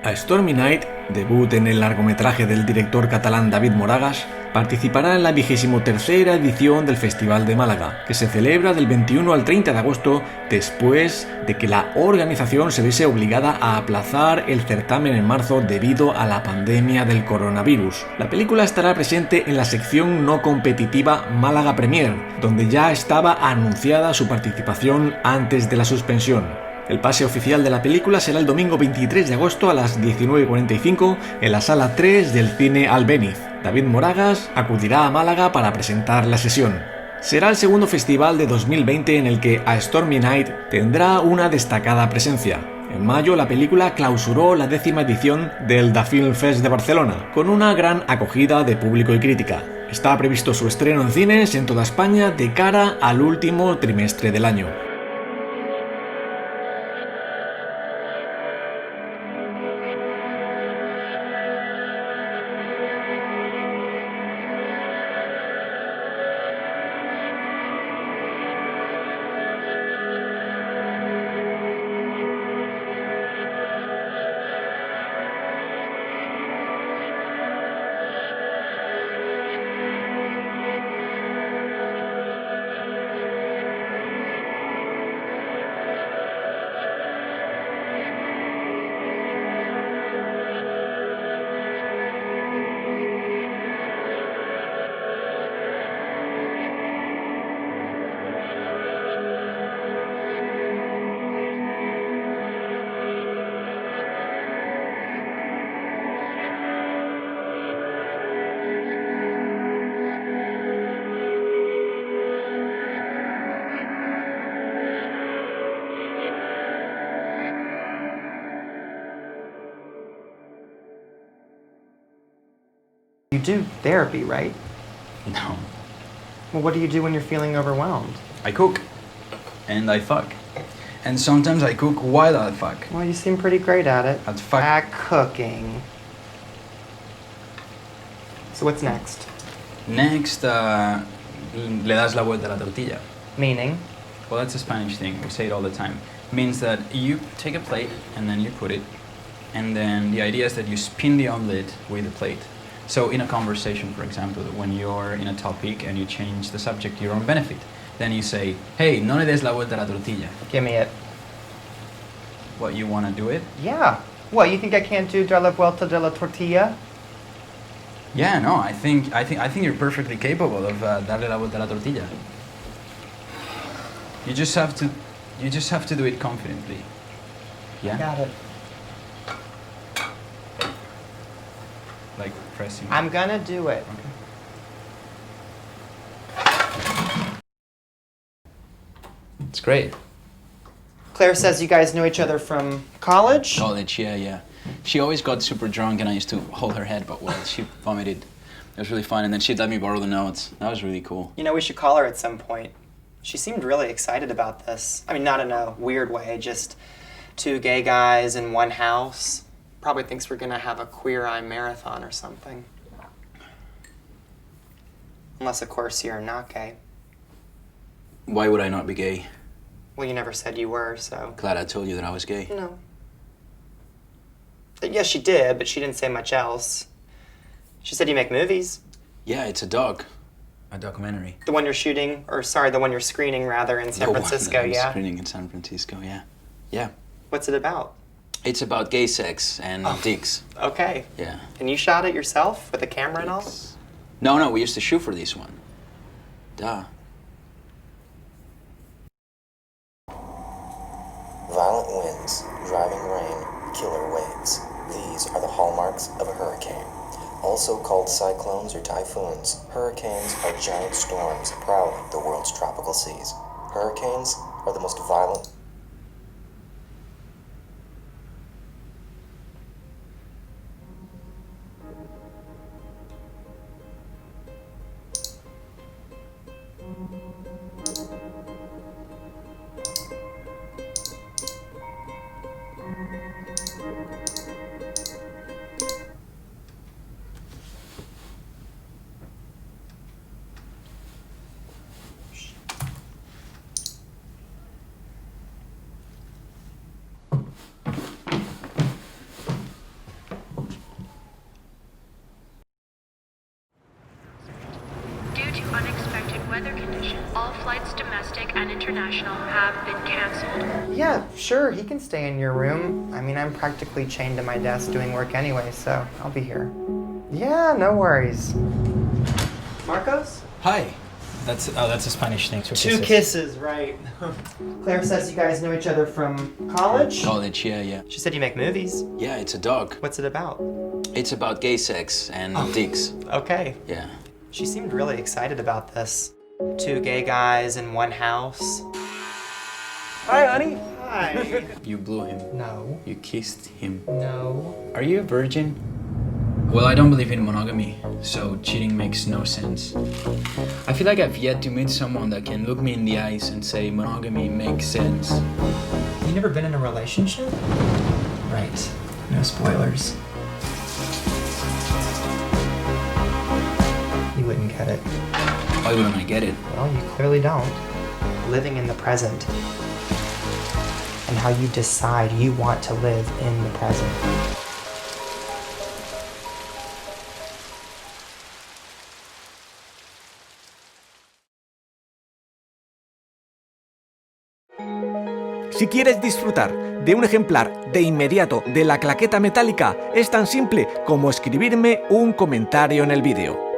A Stormy Night, debut en el largometraje del director catalán David Moragas, participará en la 23ª edición del Festival de Málaga, que se celebra del 21 al 30 de agosto después de que la organización se viese obligada a aplazar el certamen en marzo debido a la pandemia del coronavirus. La película estará presente en la sección no competitiva Málaga Premier, donde ya estaba anunciada su participación antes de la suspensión. El pase oficial de la película será el domingo 23 de agosto a las 19:45 en la sala 3 del cine Albéniz. David Moragas acudirá a Málaga para presentar la sesión. Será el segundo festival de 2020 en el que A Stormy Night tendrá una destacada presencia. En mayo la película clausuró la 10ª edición del The Film Fest de Barcelona, con una gran acogida de público y crítica. Está previsto su estreno en cines en toda España de cara al último trimestre del año. You do therapy, right? No. Well, what do you do when you're feeling overwhelmed? I cook. And I fuck. And sometimes I cook while I fuck. Well, you seem pretty great at it. At fuck. At cooking. So what's next? Next, le das la vuelta a la tortilla. Meaning? Well, that's a Spanish thing. We say it all the time. Means that you take a plate and then you put it. And then the idea is that you spin the omelet with the plate. So in a conversation, for example, when you're in a topic and you change the subject to your own benefit, then you say, hey, no le des la vuelta a la tortilla. Give me it. What, you want to do it? Yeah. What, you think I can't do dar la vuelta de la tortilla? Yeah, no, I think you're perfectly capable of darle la vuelta a la tortilla. You just have to do it confidently. Yeah? Got it. Like pressing. I'm gonna do it. Okay. It's great. Claire says you guys know each other from college? College, yeah. She always got super drunk and I used to hold her head, but well, she vomited. It was really fun, and then she'd let me borrow the notes. That was really cool. You know, we should call her at some point. She seemed really excited about this. I mean, not in a weird way, just two gay guys in one house. Probably thinks we're gonna have a Queer Eye marathon or something. Unless, of course, you're not gay. Why would I not be gay? Well, you never said you were, so... Glad I told you that I was gay. No. Yes, she did, but she didn't say much else. She said you make movies. Yeah, it's a documentary. The one you're shooting, or sorry, the one you're screening, rather, in San Francisco, the one yeah? Screening in San Francisco, yeah. Yeah. What's it about? It's about gay sex and dicks. Okay. Yeah. And you shot it yourself, with a camera and all? No, we used to shoot for this one. Duh. Violent winds, driving rain, killer waves. These are the hallmarks of a hurricane. Also called cyclones or typhoons, hurricanes are giant storms prowling the world's tropical seas. Hurricanes are the most violent. domestic and international have been canceled. Yeah, sure, he can stay in your room. I mean, I'm practically chained to my desk doing work anyway, so I'll be here. Yeah, no worries. Marcos? Hi. That's a Spanish thing. Two kisses, right. Claire says you guys know each other from college? College, yeah. She said you make movies. Yeah, it's a dog. What's it about? It's about gay sex and dicks. Okay. Yeah. She seemed really excited about this. Two gay guys in one house. Hi, honey. Hi. You blew him. No. You kissed him. No. Are you a virgin? Well, I don't believe in monogamy, so cheating makes no sense. I feel like I've yet to meet someone that can look me in the eyes and say monogamy makes sense. You never been in a relationship? Right. No spoilers. You wouldn't get it. Why wouldn't I get it? Well, you clearly don't. Living in the present. And how you decide you want to live in the present. Si quieres disfrutar de un ejemplar de inmediato de la claqueta metálica, es tan simple como escribirme un comentario en el vídeo.